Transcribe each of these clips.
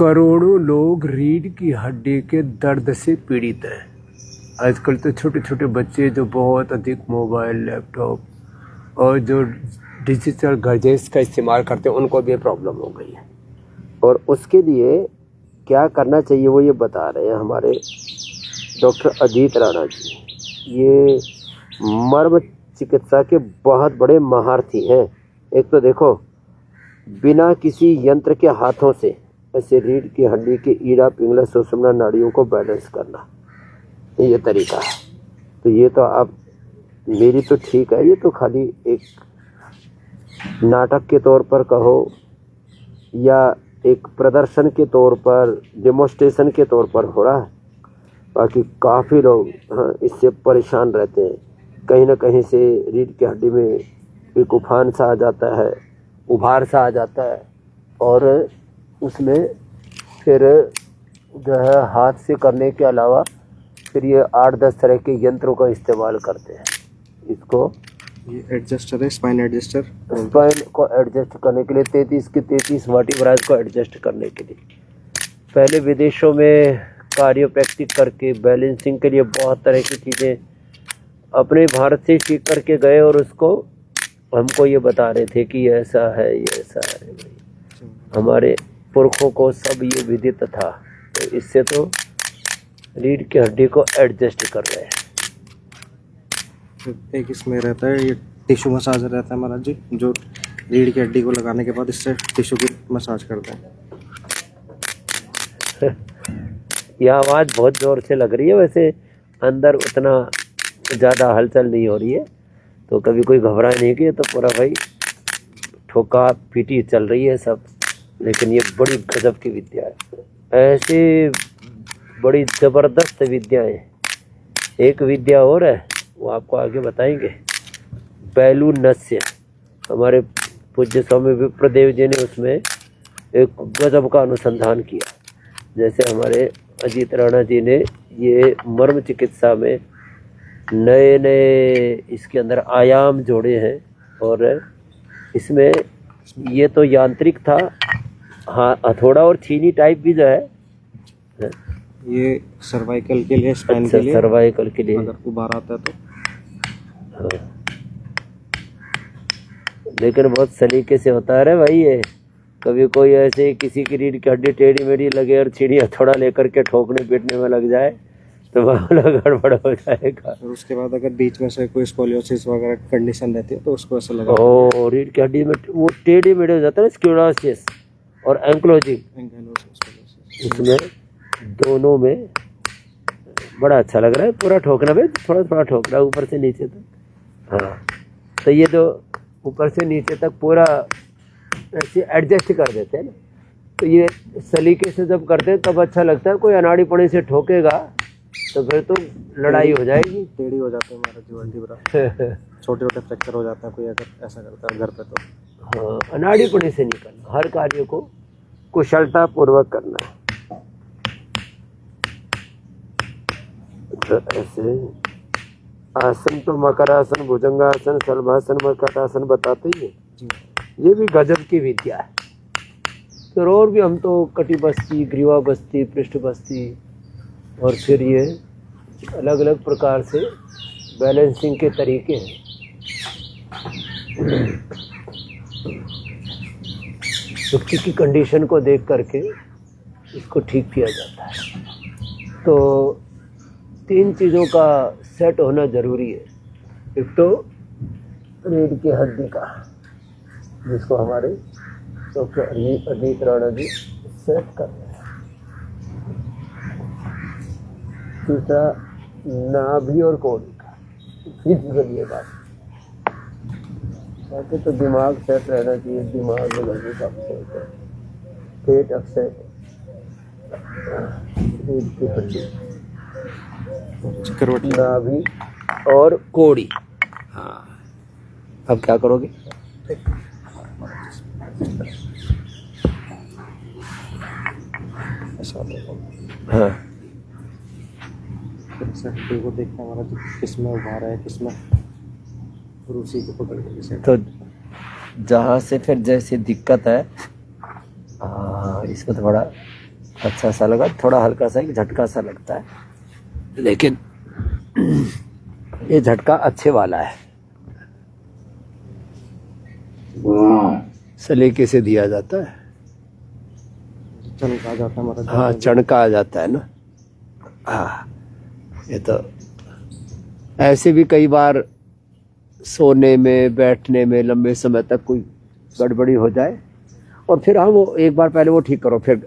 करोड़ों लोग रीढ़ की हड्डी के दर्द से पीड़ित हैं। आजकल तो छोटे छोटे बच्चे जो बहुत अधिक मोबाइल, लैपटॉप और जो डिजिटल गैजेट्स का इस्तेमाल करते हैं उनको भी प्रॉब्लम हो गई है। और उसके लिए क्या करना चाहिए वो ये बता रहे हैं हमारे डॉक्टर अजीत राणा जी। ये मर्म चिकित्सा के बहुत बड़े महारथी हैं। एक तो देखो, बिना किसी यंत्र के हाथों से ऐसे रीढ़ की हड्डी के ईड़ा, पिंगला, सुषुम्ना नाड़ियों को बैलेंस करना, ये तरीका है। तो ये तो आप मेरी तो ठीक है, ये तो खाली एक नाटक के तौर पर कहो या एक प्रदर्शन के तौर पर, डेमोस्ट्रेशन के तौर पर हो रहा है। बाकी काफ़ी लोग इससे परेशान रहते हैं। कहीं ना कहीं से रीढ़ की हड्डी में एक उफान सा आ जाता है, उभार सा आ जाता है, और उसमें फिर जो है हाथ से करने के अलावा फिर ये 8-10 तरह के यंत्रों का इस्तेमाल करते हैं। इसको ये एडजस्टर है, स्पाइन एडजस्टर। स्पाइन को एडजस्ट करने के लिए 33 के 33 वर्टिब्रास को एडजस्ट करने के लिए पहले विदेशों में कार्योप्रैक्टिक करके बैलेंसिंग के लिए बहुत तरह की चीज़ें अपने भारत से सीख करके गए, और उसको हमको ये बता रहे थे कि ये ऐसा है, ये ऐसा है। हमारे पुरखों को सब ये विदित था, तो इससे तो रीढ़ की हड्डी को एडजस्ट कर रहे हैं। एक इसमें रहता है, ये टिश्यू मसाजर रहता है महाराज जी, जो रीढ़ की हड्डी को लगाने के बाद इससे टिश्यू की मसाज करते हैं। यह आवाज़ बहुत ज़ोर से लग रही है, वैसे अंदर उतना ज़्यादा हलचल नहीं हो रही है, तो कभी कोई घबराए नहीं कि तो पूरा भाई ठोका पीटी चल रही है सब। लेकिन ये बड़ी गजब की विद्या है, ऐसी बड़ी ज़बरदस्त विद्याएं। एक विद्या और है, वो आपको आगे बताएंगे। बैलू नस्य, हमारे पूज्य स्वामी विप्रदेव जी ने उसमें एक गजब का अनुसंधान किया। जैसे हमारे अजीत राणा जी ने ये मर्म चिकित्सा में नए नए इसके अंदर आयाम जोड़े हैं, और इसमें ये तो यांत्रिक था, हाँ हथौड़ा और छीनी टाइप भी जो है, ये सर्वाइकल के लिए, स्पाइन के लिए, सर्वाइकल के लिए अगर उभार आता है तो। हाँ। लेकिन बहुत सलीके से होता है रे भाई ये। कभी कोई ऐसे किसी की रीढ़ की हड्डी टेढ़ी मेढ़ी लगे और छीनी हथौड़ा लेकर के ठोकने पीटने में लग जाए तो मामला गड़बड़ हो जाएगा। और उसके बाद अगर बीच में से कोई स्पोलियोसिस वगैरह कंडीशन रहती है तो उसको ऐसा लगा, ओ रीढ़ की हड्डी में वो टेढ़ी मेढ़े हो जाता है ना, स्क्लेरोसिस और एंक्लोजिंग, इसमें दोनों में बड़ा अच्छा लग रहा है। पूरा ठोकना भाई, थोड़ा थोड़ा ठोकना ऊपर से नीचे तक। हाँ, तो ये जो ऊपर से नीचे तक पूरा ऐसे एडजस्ट कर देते हैं ना, तो ये सलीके से जब करते हैं तब अच्छा लगता है। कोई अनाड़ी पड़े से ठोकेगा तो फिर तो लड़ाई हो जाएगी, टेढ़ी हो जाती है हमारा जीवन ढीबरा, छोटे छोटे फ्रैक्चर हो जाते हैं कोई अगर ऐसा करता है घर पे तो। हाँ, अनाड़ी पड़े से नहीं करना, हर कार्य को कुशलता पूर्वक करना है। तो ऐसे आसन तो मकरासन, भुजंगासन, शलभासन, मकरासन बताते ही है। ये भी गजब की विद्या है। फिर और भी हम तो कटिबस्ती, ग्रीवा बस्ती, पृष्ठ बस्ती, और फिर ये अलग अलग प्रकार से बैलेंसिंग के तरीके हैं। व्यक्ति की कंडीशन को देख करके इसको ठीक किया जाता है। तो 3 चीज़ों का सेट होना ज़रूरी है। एक तो रीढ़ की हड्डी का, जिसको हमारे डॉक्टर अजीत राणा जी सेट कर रहे हैं। दूसरा नाभि और कोड़ी का, फिजिकल ये बात। बाकी तो दिमाग सेट रहना चाहिए, दिमाग में लगे का अपसेट है, पेट अपसेट है, नाभि और कोड़ी। हाँ, अब क्या करोगे? हाँ, को देखना हमारा किसमें उभार है, किसमें रूसी को पकड़ के। तो जहाँ से फिर जैसे दिक्कत है, इसमें थोड़ा अच्छा सा लगा, थोड़ा हल्का सा एक झटका सा लगता है, लेकिन ये झटका अच्छे वाला है, सलीके से दिया जाता है। चमका जाता है महाराज। हाँ, चणका आ जाता है ना। हाँ, ये तो ऐसे भी कई बार सोने में बैठने में लंबे समय तक कोई गड़बड़ी हो जाए, और फिर हम वो एक बार पहले वो ठीक करो, फिर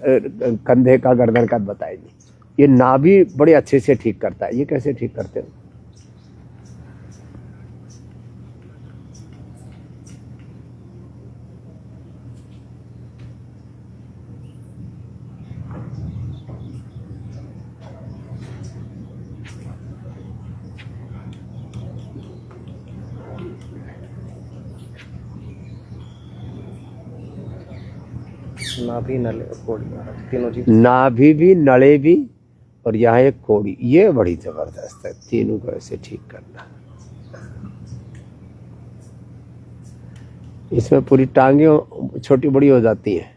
कंधे का गर्दन का बताएंगे। ये नाभि बड़े अच्छे से ठीक करता है। ये कैसे ठीक करते हो? नाभि नले कोड़ी महाराज तीनों चीज। नाभि भी, नड़े भी, और यहाँ एक कोड़ी, ये बड़ी जबरदस्त है। तीनों को ऐसे ठीक करना। इसमें पूरी टांगे छोटी बड़ी हो जाती हैं,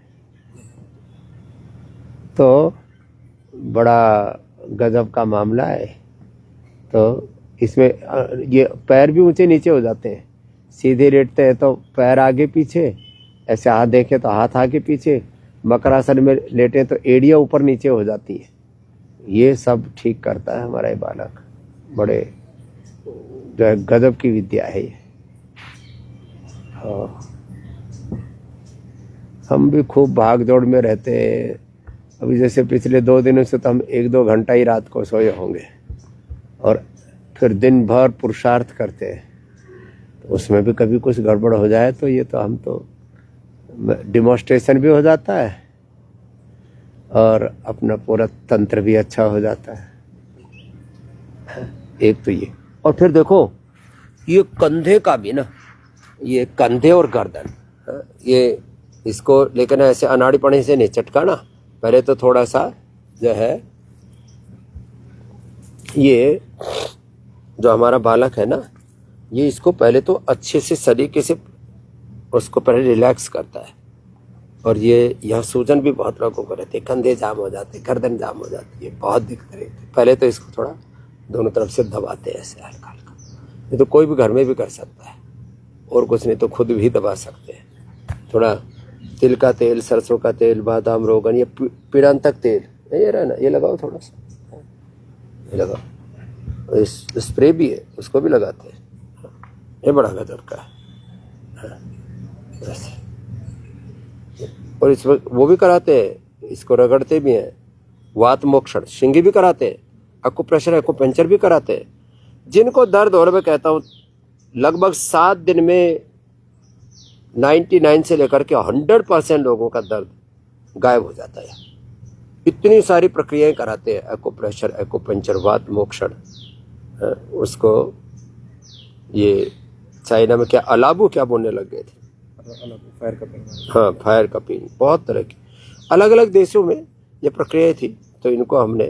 तो बड़ा गजब का मामला है। तो इसमें ये पैर भी ऊंचे नीचे हो जाते हैं। सीधे लेटते हैं तो पैर आगे पीछे, ऐसे हाथ देखें तो हाथ आगे पीछे, मकरासन में लेटे तो एड़ियाँ ऊपर नीचे हो जाती है। ये सब ठीक करता है हमारा ये बालक। बड़े जो है गजब की विद्या है ये। हाँ, हम भी खूब भाग दौड़ में रहते हैं। अभी जैसे पिछले 2 दिनों से तो हम 1-2 घंटा ही रात को सोए होंगे, और फिर दिन भर पुरुषार्थ करते हैं। तो उसमें भी कभी कुछ गड़बड़ हो जाए तो ये तो हम तो डिमॉन्स्ट्रेशन भी हो जाता है, और अपना पूरा तंत्र भी अच्छा हो जाता है। एक तो ये, और फिर देखो ये कंधे का भी ना, ये कंधे और गर्दन, ये इसको लेकिन ऐसे अनाड़ी पड़े से नहीं चटकाना। पहले तो थोड़ा सा जो है, ये जो हमारा बालक है ना, ये इसको पहले तो अच्छे से सलीके से उसको पहले रिलैक्स करता है। और ये यहाँ सूजन भी बहुत लोगों को रहती है, कंधे जाम हो जाते, गर्दन जाम हो जाती है, बहुत दिक्कत रहती है। पहले तो इसको थोड़ा दोनों तरफ से दबाते हैं ऐसे हल्का हल्का। ये तो कोई भी घर में भी कर सकता है, और कुछ नहीं तो खुद भी दबा सकते हैं। थोड़ा तिल का तेल, सरसों का तेल, बादाम, रोगन, ये पीड़ांतक तेल, ये रहा ना, ये लगाओ थोड़ा सा, ये लगाओ। इस स्प्रे भी है, उसको भी लगाते हैं। ये बड़ा गजब का है। और इसमें वो भी कराते हैं, इसको रगड़ते भी हैं, वात मोक्षण शिंगी भी कराते हैं, एक्यूप्रेशर एक्यूपंक्चर भी कराते हैं। जिनको दर्द हो रहा, मैं कहता हूँ लगभग 7 दिन में 99 से लेकर के 100% लोगों का दर्द गायब हो जाता है। इतनी सारी प्रक्रियाएं कराते हैं, एक्यूप्रेशर एक्यूपंक्चर, वात मोक्षण। उसको ये चाइना में क्या अलाबू क्या बोलने लग गए थे, फायर कपिंग। हाँ, फायर कपिंग। बहुत तरह की अलग अलग देशों में ये प्रक्रिया थी, तो इनको हमने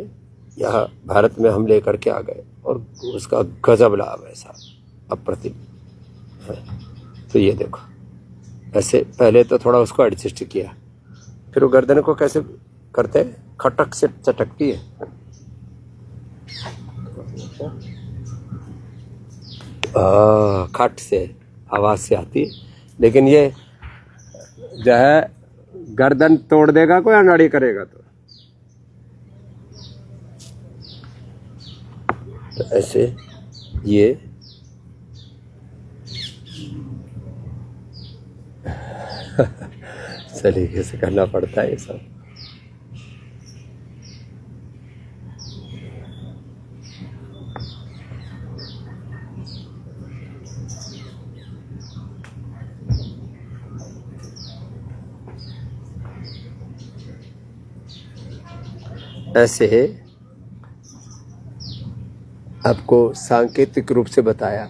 यहाँ भारत में हम लेकर के आ गए, और उसका गजब लाभ है साहब, अप्रतिम है। तो ये देखो, ऐसे पहले तो थोड़ा उसको एडजस्ट किया, फिर वो गर्दन को कैसे करते हैं, खटक से चटकती है। खट से आवाज से आती है, लेकिन ये जो है गर्दन तोड़ देगा कोई अनाड़ी करेगा तो ऐसे ये सलीके से करना पड़ता है ये सब। ऐसे आपको सांकेतिक रूप से बताया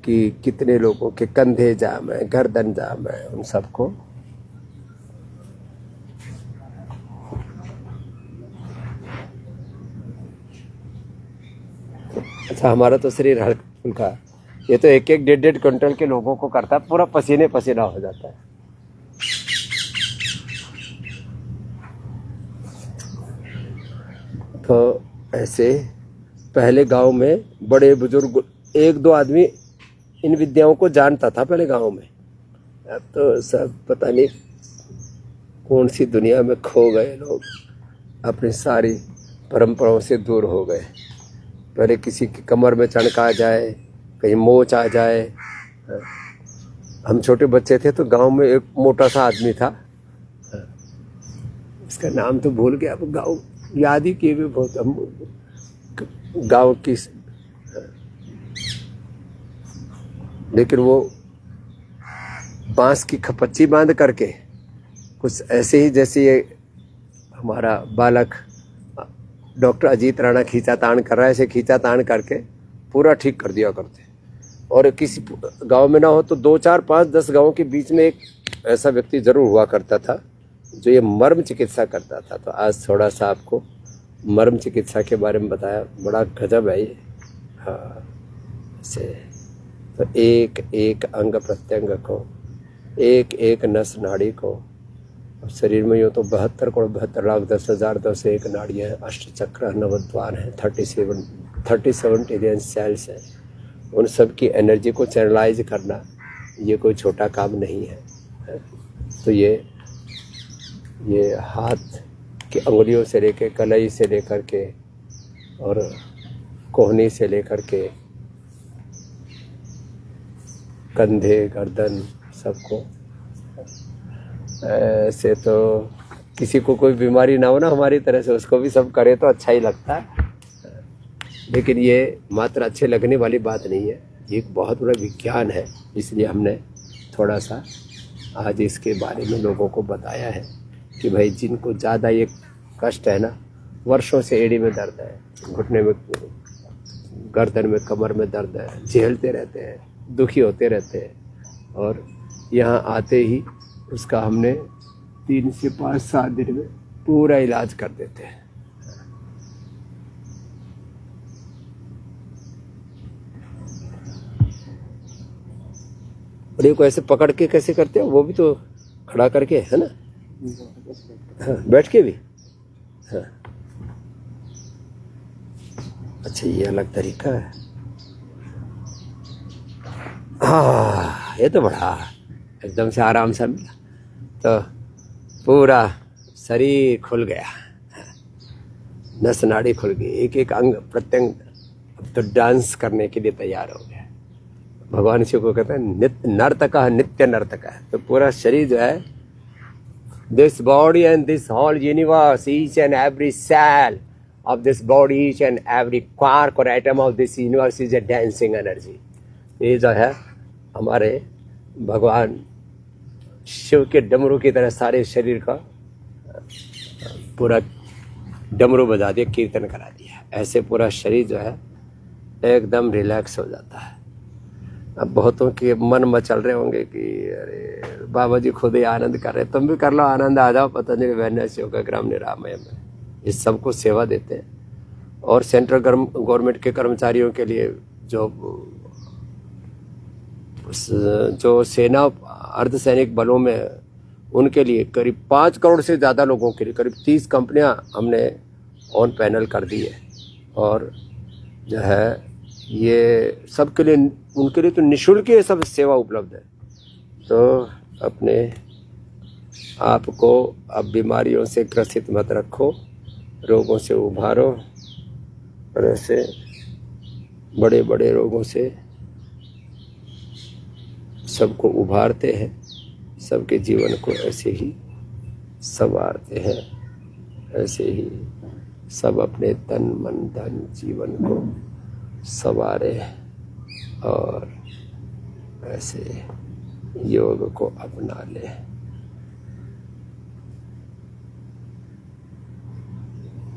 कि कितने लोगों के कंधे जाम है, गर्दन जाम है, उन सबको अच्छा। हमारा तो शरीर हल्का फुल्का, ये तो 1-1 1.5 क्विंटल के लोगों को करता है, पूरा पसीने पसीना हो जाता है। तो ऐसे पहले गांव में बड़े बुजुर्ग एक दो आदमी इन विद्याओं को जानता था पहले गांव में। अब तो सब पता नहीं कौन सी दुनिया में खो गए लोग, अपनी सारी परंपराओं से दूर हो गए। पहले किसी की कमर में चणक आ जाए, कहीं मोच आ जाए। हम छोटे बच्चे थे तो गांव में एक मोटा सा आदमी था, इसका नाम तो भूल गया, अब गांव याद ही किए भी बहुत हम गांव की, लेकिन वो बांस की खपच्ची बांध करके कुछ ऐसे ही जैसे ये हमारा बालक डॉक्टर अजीत राणा खींचा तान कर रहा है, ऐसे खींचा तान करके पूरा ठीक कर दिया करते। और किसी गांव में ना हो तो 2 4 5 10 गांव के बीच में एक ऐसा व्यक्ति जरूर हुआ करता था जो ये मर्म चिकित्सा करता था। तो आज थोड़ा सा आपको मर्म चिकित्सा के बारे में बताया, बड़ा गजब है ये। हाँ, से तो एक एक अंग प्रत्यंग को, एक एक नस नाड़ी को, शरीर में यूँ तो 72 करोड़ 72 लाख 10,010 नाड़ियाँ हैं, अष्ट चक्र नवद्वार हैं, 37 ट्रिलियन सेल्स हैं। उन सब की एनर्जी को चैनलाइज करना ये कोई छोटा काम नहीं है। तो ये हाथ की अंगुलियों से लेकर कलाई से लेकर के और कोहनी से लेकर के कंधे गर्दन सबको, ऐसे तो किसी को कोई बीमारी ना हो ना हमारी तरह से, उसको भी सब करे तो अच्छा ही लगता है। लेकिन ये मात्र अच्छे लगने वाली बात नहीं है, ये एक बहुत बड़ा विज्ञान है। इसलिए हमने थोड़ा सा आज इसके बारे में लोगों को बताया है कि भाई जिनको ज़्यादा ये कष्ट है ना, वर्षों से एड़ी में दर्द है, घुटने में, गर्दन में, कमर में दर्द है, झेलते रहते हैं, दुखी होते रहते हैं, और यहाँ आते ही उसका हमने 3 से 5 7 दिन में पूरा इलाज कर देते हैं। और ये को ऐसे पकड़ के कैसे करते हैं, वो भी तो खड़ा करके है ना, हाँ, बैठ के भी, हाँ। अच्छा, ये अलग तरीका है। हाँ, ये तो बड़ा एकदम से आराम सा मिला, तो पूरा शरीर खुल गया, नस नाड़ी खुल गई, एक एक अंग प्रत्यंग अब तो डांस करने के लिए तैयार हो गया। भगवान शिव को कहते हैं नित्य नर्तक, नित्य नर्तक है। तो पूरा शरीर जो है, this body and this whole universe, each and every cell of this body, each and every quark or atom of this universe is a dancing energy। ये जो है हमारे भगवान शिव के डमरू की तरह सारे शरीर का पूरा डमरू बजा दिया, कीर्तन करा दिया। ऐसे पूरा शरीर जो है एकदम रिलैक्स हो जाता है। अब बहुतों के मन मचल रहे होंगे कि अरे बाबा जी खुद ही आनंद कर रहे, तुम भी कर लो आनंद, आ जाओ पतंजलि वेलनेस योगा ग्राम निरामय में। इस सबको सेवा देते हैं। और सेंट्रल गवर्नमेंट के कर्मचारियों के लिए जो सेना अर्धसैनिक बलों में, उनके लिए करीब 5 करोड़ से ज़्यादा लोगों के लिए करीब 30 कंपनियां हमने ऑन पैनल कर दी है। और जो है ये सबके लिए, उनके लिए तो निःशुल्क ये सब सेवा उपलब्ध है। तो अपने आप को अब बीमारियों से ग्रसित मत रखो, रोगों से उभारो, और ऐसे बड़े बड़े रोगों से सबको उभारते हैं, सबके जीवन को ऐसे ही संवारते हैं। ऐसे ही सब अपने तन मन धन जीवन को संवारे और ऐसे योग को अपना ले।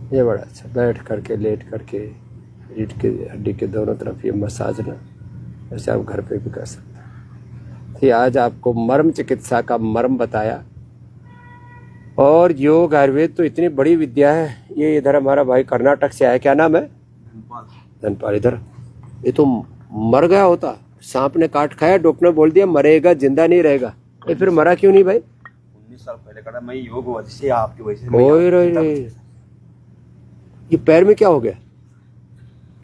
ये बड़ा अच्छा, बैठ करके लेट करके रीढ़ के हड्डी के दोनों तरफ ये मसाज ना, ऐसे आप घर पे भी कर सकते हैं। तो आज आपको मर्म चिकित्सा का मर्म बताया। और योग आयुर्वेद तो इतनी बड़ी विद्या है। ये इधर हमारा भाई कर्नाटक से आया, क्या नाम है? धनपाल। इधर ये तो मर गया होता, सांप ने काट खाया, डॉक्टर ने बोल दिया मरेगा, जिंदा नहीं रहेगा। ये फिर मरा क्यों नहीं भाई? 19 साल पहले करा मैं योग वजह से, आपकी वजह से। ये पैर में क्या हो गया?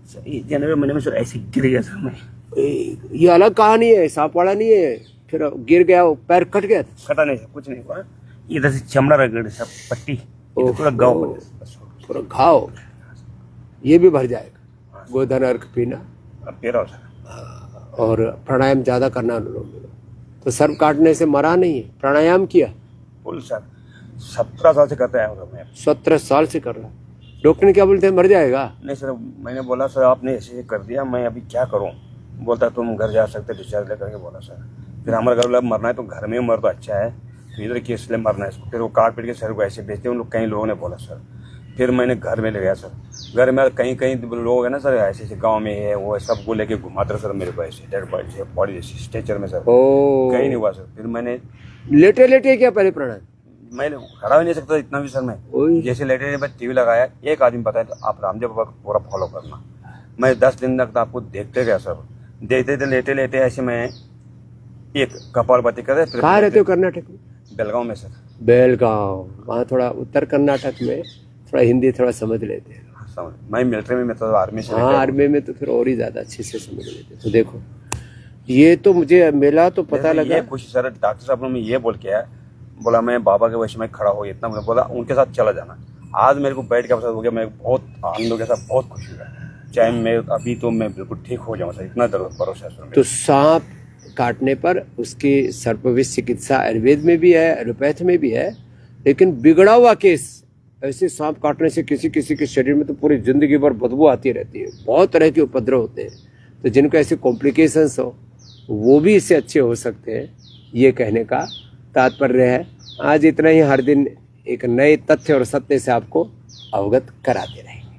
सर ये जनवरी महीने में सर ऐसे गिर गया सर मैं। ये अलग कहानी है, सांप वाला नहीं है। फिर गिर गया, वो पैर कट गया? कटा नहीं सर, कुछ नहीं हुआ, इधर से चमड़ा रगड़ गई सब पट्टी, इधर पूरा गाँव ओहो, पूरा घाव हो गया। ये भी भर जाएगा। गोधन अर्घ पीना अब पी रहा हूँ सर। और प्राणायाम ज्यादा करना अनुलोम विलोम। तो सर्प काटने से मरा नहीं है, प्राणायाम किया। फुल सर 17 साल से करते आया हूँ मैं। 17 साल से कर रहा है। डॉक्टर ने क्या बोलते हैं, मर जाएगा? नहीं सर, मैंने बोला सर आपने ऐसे कर दिया, मैं अभी क्या करूँ? बोलता तुम घर जा सकते, डिस्चार्ज लेकर के बोला सर। फिर हमारे घर वाला मरना है तो घर में मर तो अच्छा है, फिर इधर केस ले मरना है इसको। फिर वो काट पीट के सर को ऐसे बेचते उन लोग, कई लोगों ने बोला सर। फिर मैंने घर में ले गया सर। घर में कहीं कहीं लोग है ना सर, ऐसे ऐसे गाँव में है वो, सबको लेके घुमाते सर मेरे को ऐसे डेड बॉडी जैसे स्ट्रेचर में सर। ओ, कहीं नहीं हुआ सर। फिर मैंने लेटे लेटे क्या पहले प्राणायाम? मैं खड़ा भी नहीं सकता इतना भी सर मैं। ओए। जैसे लेटे बस टीवी लगाया, एक आदमी बताया तो आप रामदेव बाबा को पूरा फॉलो करना। मैं 10 दिन तक तो आपको देखते गया सर, देखते थे लेटे लेटे ऐसे। मैं एक कपालभाति कर रहे। कहाँ रहते हो कर्नाटक में? बेलगांव में सर। बेलगांव, वहाँ थोड़ा उत्तर कर्नाटक में थोड़ा हिंदी थोड़ा समझ लेते हैं। समझ, मैं मिलिट्री में तो आर्मी से। हाँ, आर्मी में तो फिर और ही ज्यादा अच्छे से समझ लेते। तो देखो, ये तो मुझे मिला तो पता लगा। ये खुशी सर, डॉक्टर साहब ने ये बोल के आया, बोला मैं बाबा के वैसे में खड़ा हो, इतना बोला उनके साथ चला जाना। आज मेरे को बैठ के हो गया, मैं बहुत आनंद हो गया सर, बहुत खुशी हुआ। चाहे मैं अभी तो मैं बिल्कुल ठीक हो जाऊँ सर, इतना दर्द भरोसा है। तो सांप काटने पर उसकी सर्पविष चिकित्सा आयुर्वेद में भी है, एलोपैथ में भी है। लेकिन बिगड़ा हुआ केस, ऐसे सांप काटने से किसी किसी के शरीर में तो पूरी जिंदगी भर बदबू आती रहती है, बहुत तरह के उपद्रव होते हैं। तो जिनको ऐसे कॉम्प्लिकेशंस हो वो भी इससे अच्छे हो सकते हैं, ये कहने का तात्पर्य है। आज इतना ही, हर दिन एक नए तथ्य और सत्य से आपको अवगत कराते रहेंगे।